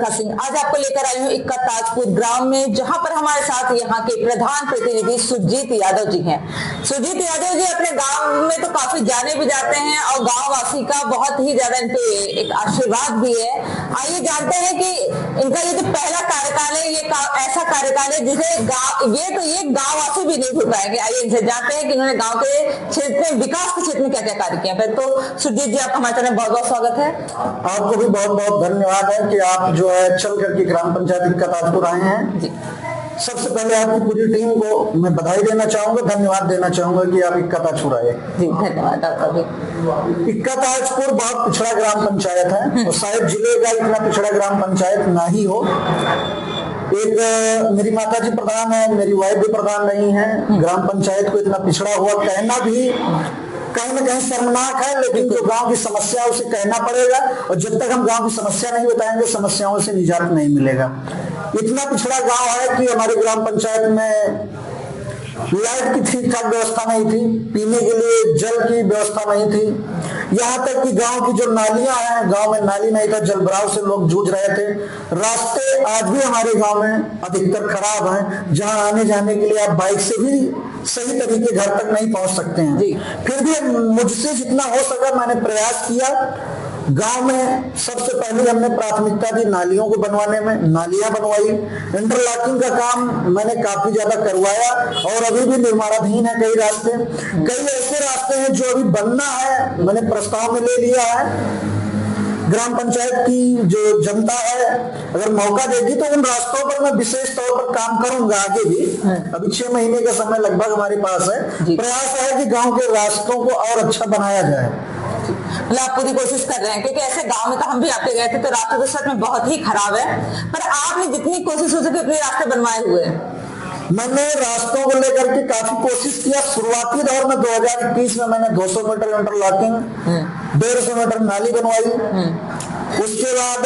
अलका सिंह। आज आपको लेकर आई हूँ इक्का ताजपुर ग्राम में, जहां पर हमारे साथ यहाँ के प्रधान प्रतिनिधि सुरजीत यादव जी हैं। सुरजीत यादव जी अपने गांव में तो काफी जाने भी जाते हैं और गांव वासी का बहुत ही ज्यादा इन पे एक आशीर्वाद भी है। आइए जानते हैं कि इनका ये जो पहला कार्यकाल है, ये ऐसा कार्यकाल है जिसे ये गाँव वासी भी नहीं भूल पाएंगे। आइए इनसे जानते हैं कि इन्होंने गाँव के क्षेत्र में, विकास के क्षेत्र में क्या क्या कार्य किया। फिर तो सुरजीत जी, आपका हमारे चैनल बहुत बहुत स्वागत है। आपको भी बहुत बहुत धन्यवाद है कि आप जो है चल करके ग्राम पंचायत इक्का ताजपुर आए हैं जी। सबसे पहले आपकी पूरी टीम को मैं बधाई देना चाहूंगा, धन्यवाद देना चाहूंगा कि आप इक्का ताजपुर आए जी। धन्यवाद आपका भी। इक्का ताजपुर बहुत पिछड़ा ग्राम पंचायत है और शायद जिले का इतना पिछड़ा ग्राम पंचायत ना ही हो। एक मेरी माता जी प्रधान है, मेरी वाइफ भी प्रधान नहीं है। ग्राम पंचायत को इतना पिछड़ा हुआ कहना भी कहीं न कहीं शर्मनाक है, लेकिन जो गांव की समस्या उसे कहना पड़ेगा और जब तक हम गांव की समस्या नहीं बताएंगे समस्याओं से निजात नहीं मिलेगा। इतना पिछड़ा गांव है कि हमारे ग्राम पंचायत में लाइट की ठीक ठाक व्यवस्था नहीं थी, पीने के लिए जल की व्यवस्था नहीं थी। यहाँ तक कि गांव की जो नालियां हैं, गांव में नाली नहीं था, जल भराव से लोग जूझ रहे थे। रास्ते आज भी हमारे गांव में अधिकतर खराब हैं, जहां आने जाने के लिए आप बाइक से भी सही तरीके घर तक नहीं पहुंच सकते हैं। फिर भी मुझसे जितना हो सका मैंने प्रयास किया। गांव में सबसे पहले हमने प्राथमिकता दी नालियों को बनवाने में, नालियां बनवाई। इंटरलॉकिंग का काम मैंने काफी ज्यादा करवाया और अभी भी निर्माणाधीन है कई रास्ते। कई ऐसे रास्ते हैं जो अभी बनना है, मैंने प्रस्ताव में ले लिया है। ग्राम पंचायत की जो जनता है अगर मौका देगी तो उन रास्तों पर मैं विशेष तौर पर काम करूंगा आगे भी। अभी 6 महीने का समय लगभग हमारे पास है। प्रयास है कि गांव के रास्तों को और अच्छा बनाया जाए। आप पूरी कोशिश कर रहे हैं, क्योंकि ऐसे गांव में तो हम भी आपके गए थे तो रास्ते तो सच में बहुत ही खराब है, पर आपने जितनी कोशिश हो सके उतने रास्ते बनवाए हुए हैं। मैंने रास्तों को लेकर के काफी कोशिश किया। शुरुआती दौर में 2021 में मैंने 200 मीटर इंटरलॉकिंग, 150 मीटर नाली बनवाई। उसके बाद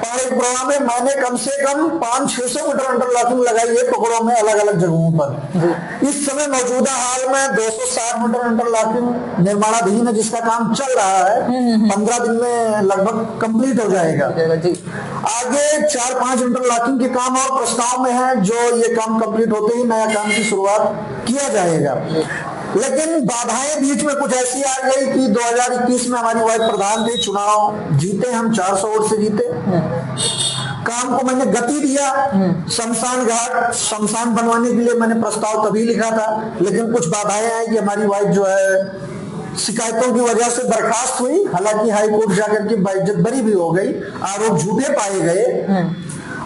पारिक प्रवाह में मैंने कम से कम 500-600 मीटर इंटरलॉकिंग लगाई है टुकड़ों में, अलग अलग जगहों पर। इस समय मौजूदा हाल में 260 मीटर इंटरलॉकिंग निर्माणाधीन है, जिसका काम चल रहा है। 15 दिन में लगभग कंप्लीट हो जाएगा। आगे 4-5 इंटरलॉकिंग के काम और प्रस्ताव में है, जो ये काम कंप्लीट होते ही नया काम की शुरुआत किया जाएगा। लेकिन बाधाएं बीच में कुछ ऐसी आ गई कि 2021 में हमारी वाइफ प्रधान थे, चुनाव जीते हम, 400 वोट से जीते। काम को मैंने गति दिया। शमशान घाट, शमशान बनवाने के लिए मैंने प्रस्ताव तभी लिखा था, लेकिन कुछ बाधाएं आई कि हमारी वाइफ जो है शिकायतों की वजह से बर्खास्त हुई। हालांकि हाई कोर्ट जाकर के बाइज्जत बरी भी हो गई, आरोप झूठे पाए गए।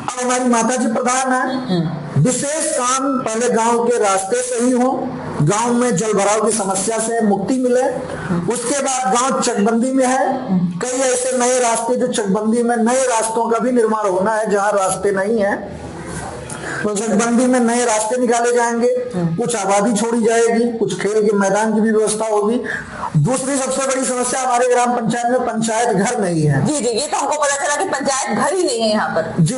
अब हमारी माता जी प्रधान है। विशेष काम पहले गांव के रास्ते सही हो, गांव में जल भराव की समस्या से मुक्ति मिले। उसके बाद गांव चकबंदी में है, कई ऐसे नए रास्ते जो चकबंदी में, नए रास्तों का भी निर्माण होना है जहां रास्ते नहीं है। चकबंदी में नए रास्ते निकाले जाएंगे, कुछ आबादी छोड़ी जाएगी, कुछ खेल के मैदान की भी व्यवस्था होगी। दूसरी सबसे बड़ी समस्या हमारे ग्राम पंचायत में पंचायत घर नहीं है। जी, ये तो हमको पता चला कि पंचायत घर ही नहीं है यहाँ पर। जी,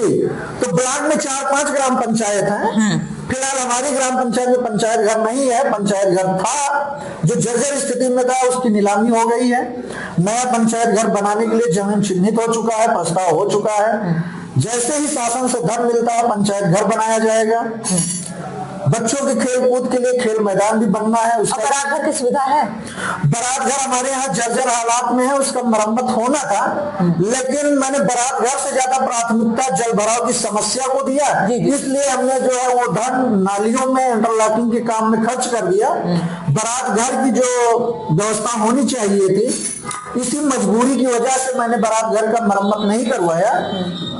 तो ब्लॉक में 4-5 ग्राम पंचायत है। फिलहाल हमारी ग्राम पंचायत में पंचायत घर नहीं है। पंचायत घर था जो जर्जर स्थिति में था, उसकी नीलामी हो गई है। नया पंचायत घर बनाने के लिए जमीन चिन्हित हो चुका है, प्रस्ताव हो चुका है। जैसे ही शासन से धन मिलता है पंचायत घर बनाया जाएगा। बच्चों के खेल कूद के लिए खेल मैदान भी बनना है। उसका बारात घर की सुविधा है। बारात घर हमारे यहाँ जर्जर हालात में है, उसका मरम्मत होना था, लेकिन मैंने बारात घर से ज्यादा प्राथमिकता जल भराव की समस्या को दिया। इसलिए हमने जो है वो धन नालियों में, इंटरलॉकिंग के काम में खर्च कर दिया। बारात घर की जो व्यवस्था होनी चाहिए थी, इसी मजबूरी की वजह से मैंने बारात घर का मरम्मत नहीं करवाया।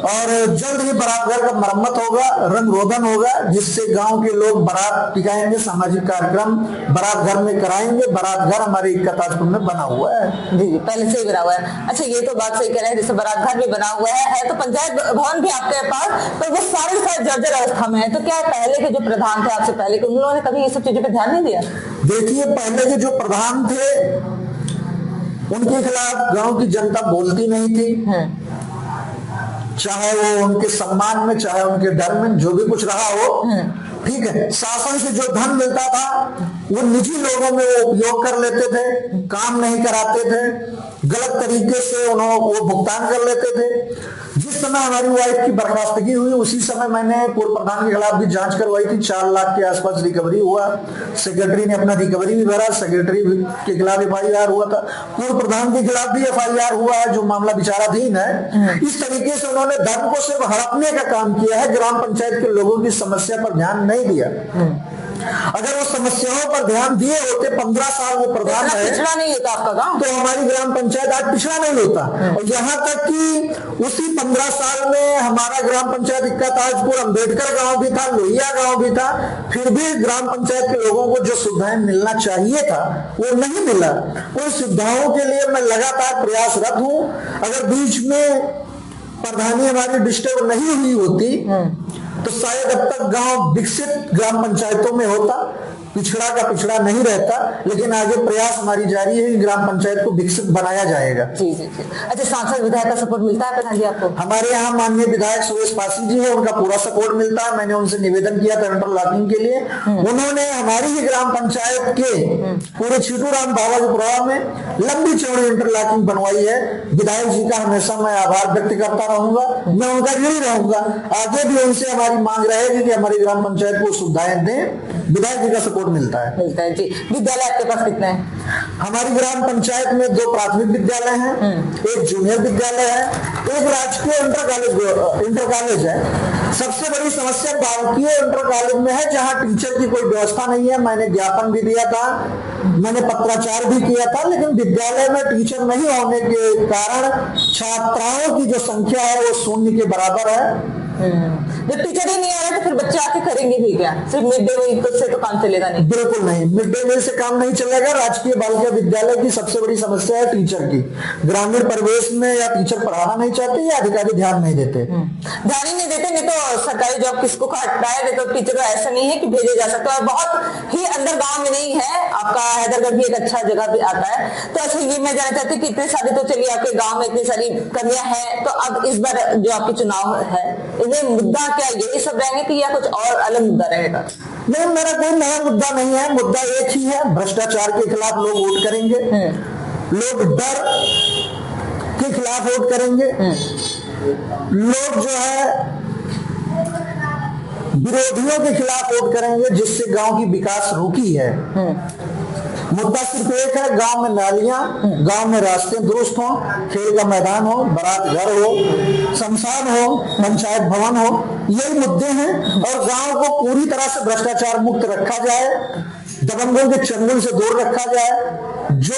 और जल्द ही बारात घर का मरम्मत होगा, रंग रोगन होगा, जिससे गांव के लोग बारात टिकाएंगे, सामाजिक कार्यक्रम बारात घर में कराएंगे। बारात घर हमारे इक्का ताजपुर में बना हुआ है। जी, पहले से ही बना हुआ है। अच्छा, ये तो बात सही कह रहे हैं, जैसे बारात घर भी बना हुआ है तो पंचायत भवन भी आपके पास, तो वो सारे जर्जर अवस्था में है। तो क्या पहले के जो प्रधान थे आपसे पहले के, उन लोगों ने कभी ये सब चीजों पर ध्यान नहीं दिया? देखिए, पहले के जो प्रधान थे उनके खिलाफ गांव की जनता बोलती नहीं थी, चाहे वो उनके सम्मान में, चाहे उनके डर में, जो भी कुछ रहा हो। ठीक है, शासन से जो धन मिलता था वो निजी लोगों में वो उपयोग कर लेते थे, काम नहीं कराते थे, गलत तरीके से वो भुगतान कर लेते थे। जिस समय हमारी वाइफ की बर्खास्तगी हुई, उसी समय मैंने पूर्व प्रधान के खिलाफ भी जांच करवाई थी। 4 लाख के आसपास रिकवरी हुआ। सेक्रेटरी ने अपना रिकवरी भी भरा, सेक्रेटरी के खिलाफ FIR हुआ था, पूर्व प्रधान के खिलाफ भी FIR हुआ है, जो मामला विचाराधीन है। इस तरीके से उन्होंने धर्म को सिर्फ हड़पने का काम किया है, ग्राम पंचायत के लोगों की समस्या पर ध्यान नहीं दिया। अगर वो समस्याओं पर ध्यान दिए होते, 15 साल वो प्रधान है, पिछड़ा नहीं होता आपका गांव, तो हमारी ग्राम पंचायत आज पिछड़ा नहीं होता। और यहाँ तक कि उसी 15 साल में हमारा ग्राम पंचायत इक्का ताजपुर अम्बेडकर गांव भी था, लोहिया गांव भी था, फिर भी ग्राम पंचायत के लोगों को जो सुविधाएं मिलना चाहिए था वो नहीं मिला। उन सुविधाओं के लिए मैं लगातार प्रयासरत हूँ। अगर बीच में प्रधानी हमारी डिस्टर्ब नहीं हुई होती तो शायद अब तक गांव विकसित ग्राम पंचायतों में होता, पिछड़ा का पिछड़ा नहीं रहता। लेकिन आगे प्रयास हमारी जारी है कि ग्राम पंचायत को विकसित बनाया जाएगा। जी जी जी। अच्छा, सांसद विधायक का सपोर्ट मिलता है प्रधान जी आपको? हमारे यहाँ माननीय विधायक सुरेश पासी जी है, उनका पूरा सपोर्ट मिलता है। मैंने उनसे निवेदन किया था इंटरलॉकिंग के लिए, उन्होंने हमारी ही ग्राम पंचायत के पूरे छीटूराम बाबाजीपुरा में लंबी चौड़ी इंटरलॉकिंग बनवाई है। विधायक जी का हमेशा मैं आभार व्यक्त करता रहूंगा, मैं उनका ऋणी रहूंगा। आगे भी उनसे हमारी मांग रहेगी कि हमारी ग्राम पंचायत को सुविधाएं दें। विधायक जी का सपोर्ट मिलता है जी। विद्यालय आपके पास कितने हैं? हमारी ग्राम पंचायत में 2 प्राथमिक विद्यालय हैं, एक जूनियर विद्यालय है, एक राजकीय इंटर कॉलेज है। सबसे बड़ी समस्या बालकीय इंटर कॉलेज में है, जहां टीचर की कोई व्यवस्था नहीं है। मैंने ज्ञापन भी दिया था, मैंने पत्राचार भी किया था, लेकिन विद्यालय में टीचर नहीं होने के कारण छात्राओं की जो संख्या है वो 0 के बराबर है। जब टीचर ही नहीं आ रहे तो फिर बच्चे आके करेंगे भी क्या? सिर्फ मिड डे मील से तो काम चलेगा नहीं। बिल्कुल नहीं, मिड डे मील से काम नहीं चलेगा। राजकीय बालिका विद्यालय की सबसे बड़ी समस्या है टीचर की। ग्रामीण परिवेश में या टीचर पढ़ाना नहीं चाहते या अधिकारी ध्यान नहीं देते। ध्यान ही नहीं देते। नहीं तो सरकारी जॉब किसको काटता है, नहीं तो टीचर ऐसा नहीं है कि भेजे जा सकता है। बहुत ही अंदर गाँव में नहीं है, आपका हैदरगढ़ भी एक अच्छा जगह भी आता है। तो अच्छा, ये मैं जानना चाहती हूँ कि इतने सारी, तो चलिए आपके गाँव में इतनी सारी कमियां हैं, तो अब इस बार जो आपके चुनाव है, इन्हें मुद्दा क्या यही सब रहेंगे कि या कुछ और अलग मुद्दा रहेगा? नहीं, मेरा कोई नया मुद्दा नहीं है। मुद्दा एक ही है, भ्रष्टाचार के खिलाफ लोग वोट करेंगे, लोग डर के खिलाफ वोट करेंगे, लोग जो है विरोधियों के खिलाफ वोट करेंगे, जिससे गांव की विकास रुकी है। मुद्दा सिर्फ एक है, गांव में नालियां, गांव में रास्ते दुरुस्त हो, खेल का मैदान हो, बारात घर हो, शमशान हो, पंचायत भवन हो, यही मुद्दे हैं। और गांव को पूरी तरह से भ्रष्टाचार मुक्त रखा जाए, दबंगों के चंगुल से दूर रखा जाए। जो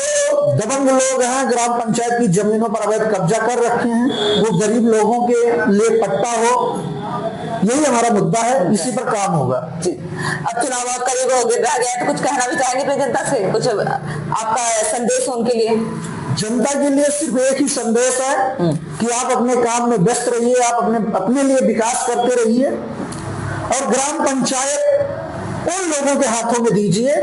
दबंग लोग हैं ग्राम पंचायत की जमीनों पर अवैध कब्जा कर रखे हैं, वो गरीब लोगों के लिए पट्टा हो, यही हमारा मुद्दा है। इसी पर काम होगा। जी। अब चुनाव करीब हो रह गया, तो कुछ कहना भी चाहेंगे अपनी जनता से? कुछ आपका संदेश उनके लिए? जनता के लिए सिर्फ एक ही संदेश है कि आप अपने काम में व्यस्त रहिए, आप अपने लिए विकास करते रहिए, और ग्राम पंचायत उन लोगों के हाथों में दीजिए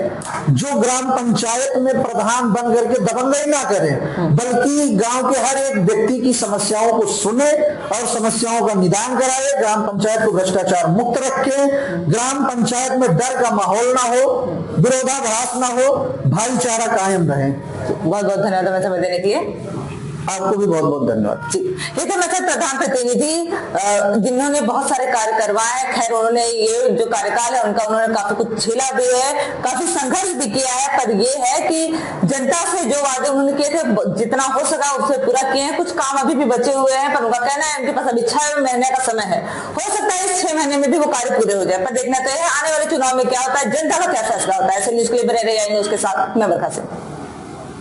जो ग्राम पंचायत में प्रधान बन करके दबंगई ना करें, बल्कि गांव के हर एक व्यक्ति की समस्याओं को सुने और समस्याओं का निदान कराए। ग्राम पंचायत को भ्रष्टाचार मुक्त रखे, ग्राम पंचायत में डर का माहौल ना हो, विरोधाभास ना हो, भाईचारा कायम रहे। बहुत बहुत धन्यवाद हमें समय देने के लिए। आपको भी बहुत बहुत धन्यवाद। जी, ये तो मतलब प्रधान प्रतिनिधि जिन्होंने बहुत सारे कार्य करवाए। खैर, उन्होंने ये जो कार्यकाल है उनका, उन्होंने काफी कुछ झेला भी है, काफी संघर्ष भी किया है, पर ये है कि जनता से जो वादे उन्होंने किए थे, जितना हो सका उससे पूरा किए हैं। कुछ काम अभी भी बचे हुए हैं, पर उनका कहना है उनके पास अभी 6 महीने का समय है। हो सकता है इस 6 महीने में भी वो कार्य पूरे हो जाए, पर देखना तो है आने वाले चुनाव में क्या होता है, जनता का क्या फैसला होता है। ऐसे न्यूज के लिए बने रहिए न्यूज के साथ, मैं बरखा सिंह।